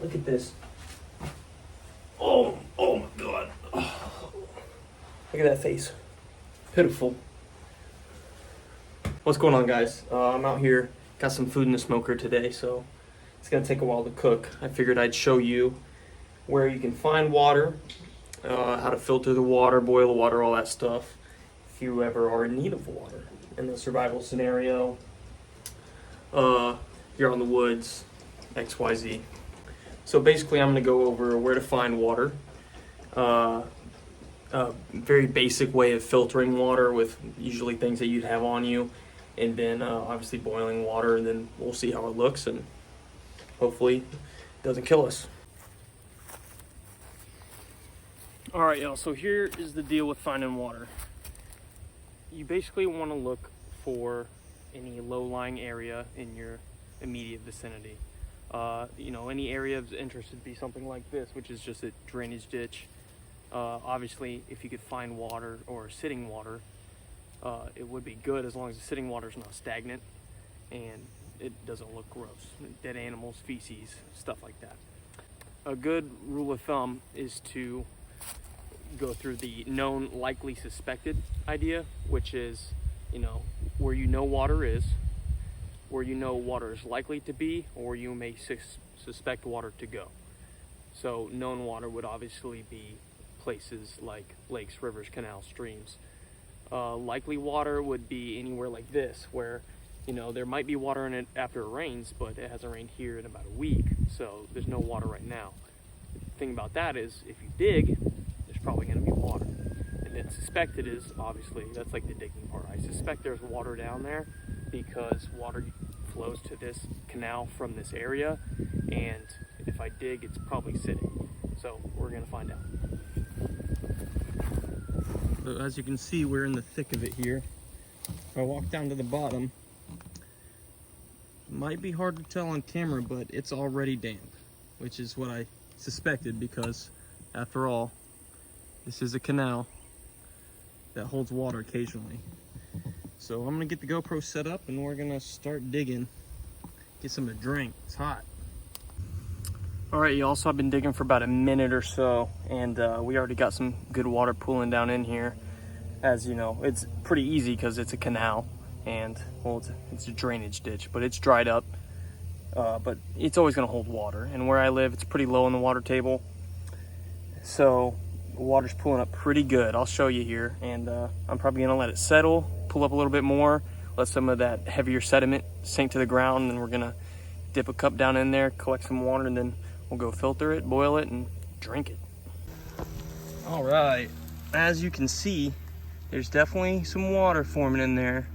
Look at this. Oh my God. Oh. Look at that face. Pitiful. What's going on, guys? I'm out here, got some food in the smoker today, so it's gonna take a while to cook. I figured I'd show you where you can find water, how to filter the water, boil the water, all that stuff, if you ever are in need of water. In the survival scenario, you're on the woods, XYZ. So basically I'm gonna go over where to find water, a very basic way of filtering water with usually things that you'd have on you, and then obviously boiling water, and then we'll see how it looks, and hopefully it doesn't kill us. All right, y'all, so here is the deal with finding water. You basically want to look for any low-lying area in your immediate vicinity. Any area of interest would be something like this, which is just a drainage ditch. Obviously, if you could find water or sitting water, it would be good, as long as the sitting water is not stagnant and it doesn't look gross. Dead animals, feces, stuff like that. A good rule of thumb is to go through the known, likely, suspected idea, which is, where water is, where water is likely to be, or you may suspect water to go. So known water would obviously be places like lakes, rivers, canals, streams. Likely water would be anywhere like this, where there might be water in it after it rains, but it hasn't rained here in about a week, so there's no water right now. The thing about that is, if you dig, there's probably going to be water. And then suspected is, obviously, that's like the digging part. I suspect there's water down there because water flows to this canal from this area, and if I dig, it's probably sitting. So we're going to find out. So as you can see, we're in the thick of it here. If I walk down to the bottom, it might be hard to tell on camera, but it's already damp, which is what I suspected, because after all, this is a canal that holds water occasionally. So I'm gonna get the GoPro set up and we're gonna start digging, get something to drink. It's hot. All right, y'all, so I've been digging for about a minute or so, and we already got some good water pooling down in here. As you know, it's pretty easy because it's a canal, and well, it's a drainage ditch, but it's dried up, but it's always gonna hold water. And where I live, it's pretty low on the water table, so the water's pulling up pretty good. I'll show you here, and I'm probably gonna let it settle, pull up a little bit more, let some of that heavier sediment sink to the ground, and then we're gonna dip a cup down in there, collect some water, and then we'll go filter it, boil it, and drink it. All right, as you can see, there's definitely some water forming in there,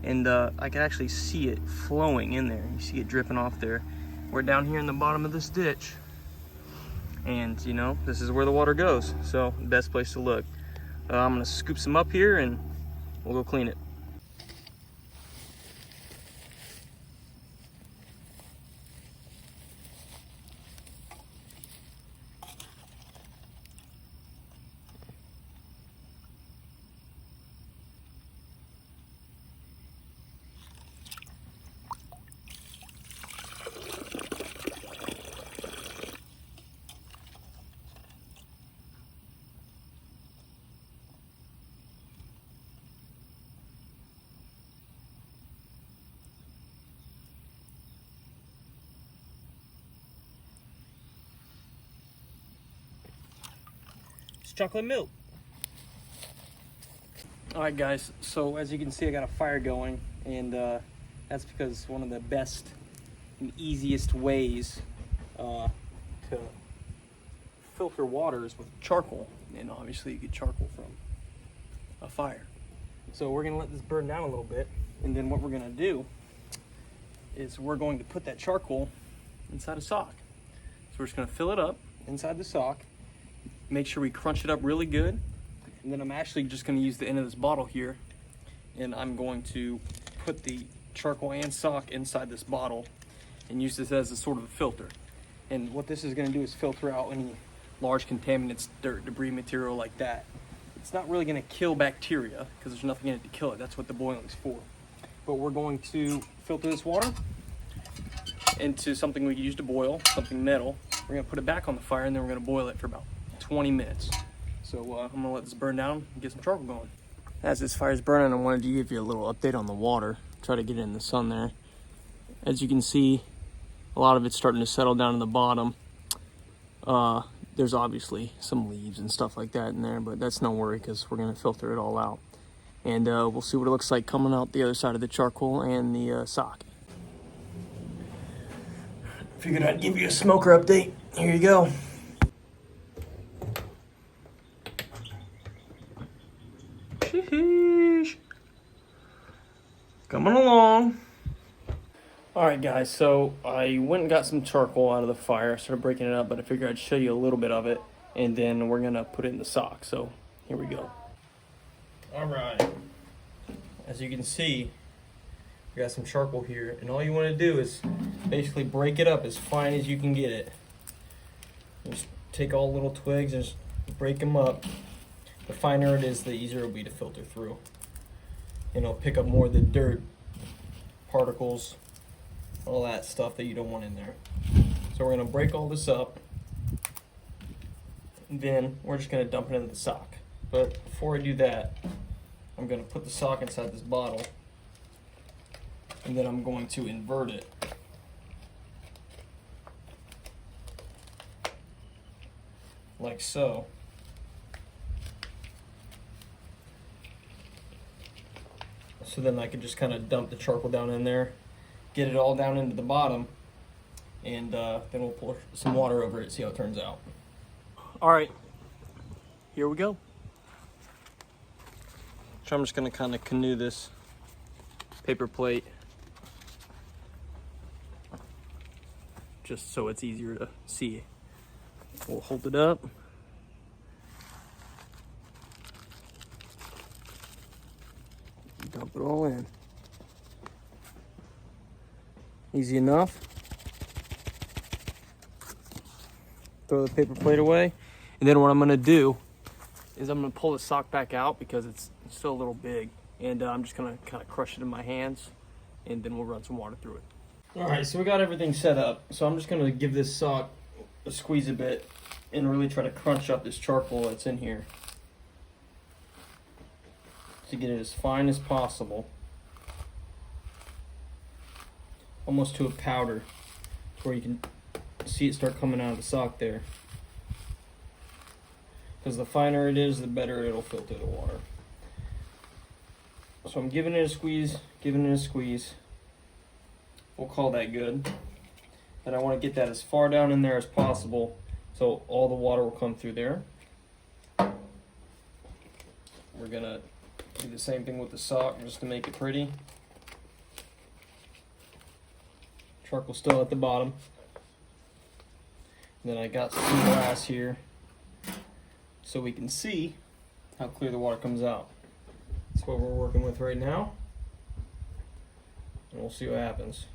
and I can actually see it flowing in there. You see it dripping off there. We're down here in the bottom of this ditch, and this is where the water goes, so best place to look. I'm gonna scoop some up here and we'll go clean it. Chocolate milk. All right, guys, so as you can see, I got a fire going, and that's because one of the best and easiest ways to filter water is with charcoal, and obviously you get charcoal from a fire. So we're gonna let this burn down a little bit, and then what we're gonna do is we're going to put that charcoal inside a sock. So we're just gonna fill it up inside the sock, make sure we crunch it up really good, and then I'm actually just going to use the end of this bottle here, and I'm going to put the charcoal and sock inside this bottle and use this as a sort of a filter. And what this is going to do is filter out any large contaminants, dirt, debris, material like that. It's not really going to kill bacteria because there's nothing in it to kill it. That's what the boiling's for. But we're going to filter this water into something we can use to boil, something metal. We're gonna put it back on the fire, and then we're gonna boil it for about 20 minutes. So I'm gonna let this burn down and get some charcoal going. As this fire's burning, I wanted to give you a little update on the water. Try to get it in the sun there. As you can see, a lot of it's starting to settle down in the bottom. There's obviously some leaves and stuff like that in there, but that's no worry because we're gonna filter it all out. And we'll see what it looks like coming out the other side of the charcoal and the sock. Figured I'd give you a smoker update. Here you go. Sheesh. Coming along. Alright guys, so I went and got some charcoal out of the fire. I started breaking it up, but I figured I'd show you a little bit of it, and then we're gonna put it in the sock. So here we go. Alright. As you can see, we got some charcoal here, and all you want to do is basically break it up as fine as you can get it. Just take all the little twigs and just break them up. The finer it is, the easier it'll be to filter through. And it'll pick up more of the dirt, particles, all that stuff that you don't want in there. So we're going to break all this up, and then we're just going to dump it into the sock. But before I do that, I'm going to put the sock inside this bottle, and then I'm going to invert it. Like so. So then I can just kind of dump the charcoal down in there, get it all down into the bottom, and then we'll pour some water over it, see how it turns out. Alright, here we go. So I'm just going to kind of canoe this paper plate just so it's easier to see. We'll hold it up. Dump it all in. Easy enough. Throw the paper plate away. And then what I'm going to do is I'm going to pull the sock back out because it's still a little big. And I'm just going to kind of crush it in my hands. And then we'll run some water through it. Alright, so we got everything set up. So I'm just going to give this sock a squeeze a bit and really try to crunch up this charcoal that's in here to get it as fine as possible. Almost to a powder where you can see it start coming out of the sock there. Because the finer it is, the better it'll filter the water. So I'm giving it a squeeze, giving it a squeeze. We'll call that good. And I want to get that as far down in there as possible so all the water will come through there. We're gonna do the same thing with the sock just to make it pretty. Charcoal still at the bottom. And then I got some glass here so we can see how clear the water comes out. That's what we're working with right now. And we'll see what happens.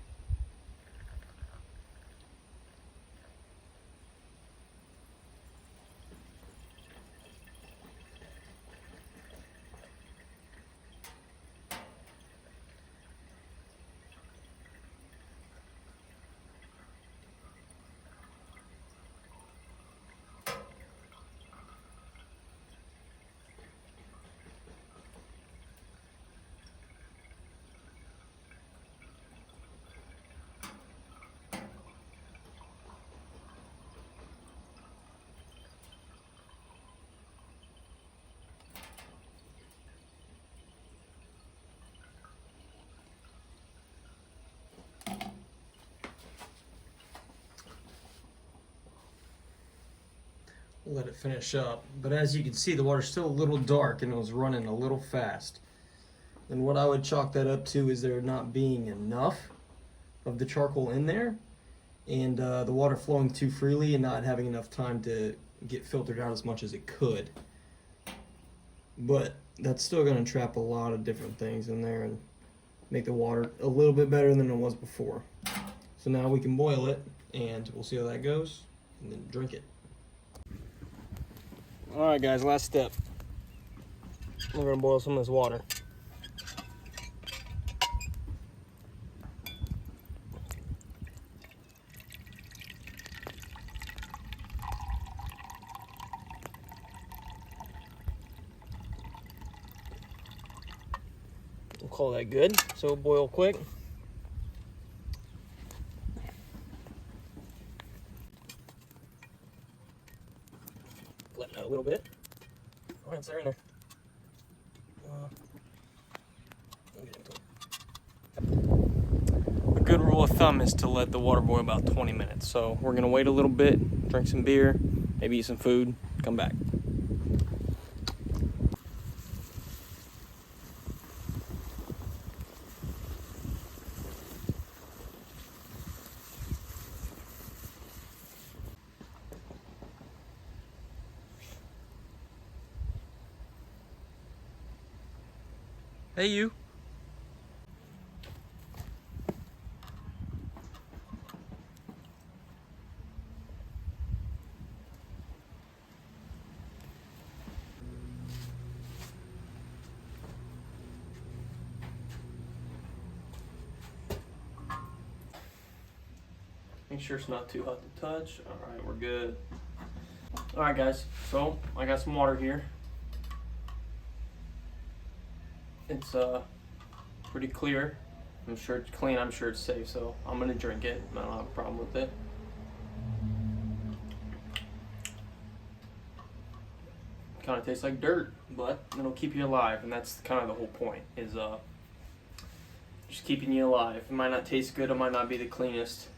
Let it finish up, but as you can see, the water's still a little dark and it was running a little fast. And what I would chalk that up to is there not being enough of the charcoal in there, and the water flowing too freely and not having enough time to get filtered out as much as it could. But that's still going to trap a lot of different things in there and make the water a little bit better than it was before. So now we can boil it, and we'll see how that goes, and then drink it. Alright guys, last step. We're going to boil some of this water. call that good. So it'll boil quick. Flatten out a little bit. All right, it's there in there. A good rule of thumb is to let the water boil about 20 minutes. So we're gonna wait a little bit, drink some beer, maybe eat some food, come back. Hey, you. Make sure it's not too hot to touch. All right, we're good. All right, guys, so I got some water here. It's pretty clear. I'm sure it's clean, I'm sure it's safe, so I'm gonna drink it. I don't have a problem with it. Kind of tastes like dirt, but it'll keep you alive, and that's kind of the whole point, is just keeping you alive. It might not taste good, it might not be the cleanest,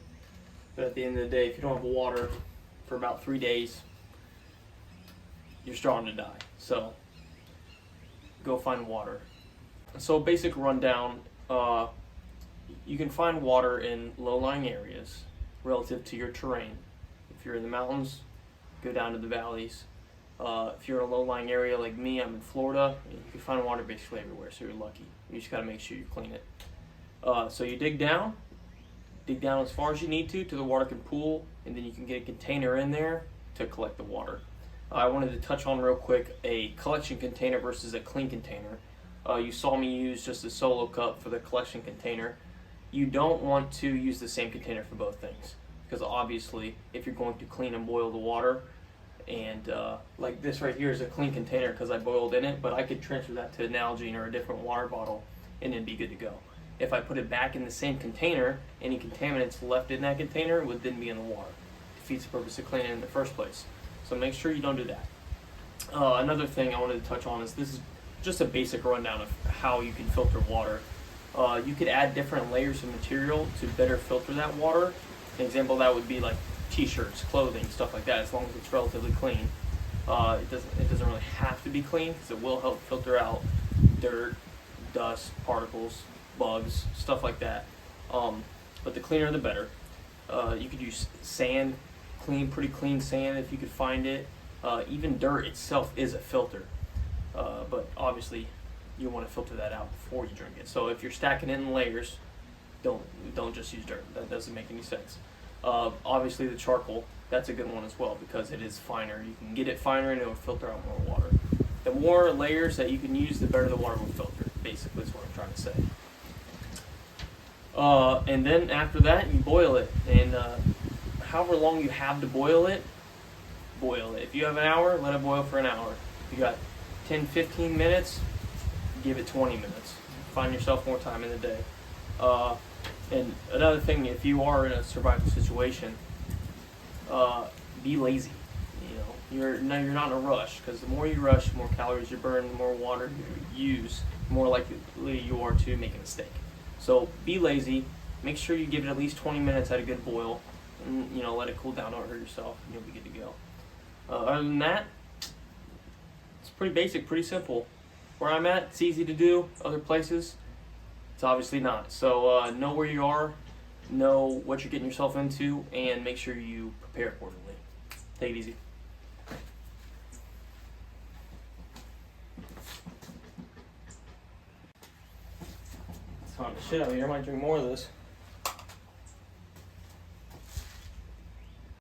but at the end of the day, if you don't have water for about 3 days, you're starting to die. So go find water. So basic rundown, you can find water in low-lying areas relative to your terrain. If you're in the mountains, go down to the valleys. If you're in a low-lying area like me, I'm in Florida, you can find water basically everywhere, so you're lucky. You just gotta make sure you clean it. So you dig down as far as you need to the water can pool, and then you can get a container in there to collect the water. I wanted to touch on real quick a collection container versus a clean container. You saw me use just a solo cup for the collection container. You don't want to use the same container for both things, because obviously if you're going to clean and boil the water, and like this right here is a clean container because I boiled in it, but I could transfer that to an Nalgene or a different water bottle and it'd be good to go. If I put it back in the same container, any contaminants left in that container would then be in the water. It defeats the purpose of cleaning it in the first place. So make sure you don't do that. Another thing I wanted to touch on is this is just a basic rundown of how you can filter water. You could add different layers of material to better filter that water. An example of that would be like t-shirts, clothing, stuff like that, as long as it's relatively clean. It doesn't really have to be clean, because it will help filter out dirt, dust, particles, bugs, stuff like that. But the cleaner the better. You could use sand, pretty clean sand if you could find it. Even dirt itself is a filter, but obviously you want to filter that out before you drink it. So if you're stacking it in layers, don't just use dirt. That doesn't make any sense. Obviously the charcoal, that's a good one as well, because it is finer. You can get it finer and it will filter out more water. The more layers that you can use, the better the water will filter, basically is what I'm trying to say. And then after that, you boil it, and however long you have to boil it, boil it. If you have an hour, let it boil for an hour. If you got 10-15 minutes, give it 20 minutes. Find yourself more time in the day. And another thing, if you are in a survival situation, be lazy. You know, you're not in a rush, because the more you rush, the more calories you burn, the more water you use, the more likely you are to make a mistake. So be lazy. Make sure you give it at least 20 minutes at a good boil, and let it cool down. Don't hurt yourself, and you'll be good to go. Other than that, it's pretty basic, pretty simple. Where I'm at, it's easy to do. Other places, it's obviously not. So know where you are, know what you're getting yourself into, and make sure you prepare accordingly. Take it easy. It's hot as shit out here. I might drink more of this.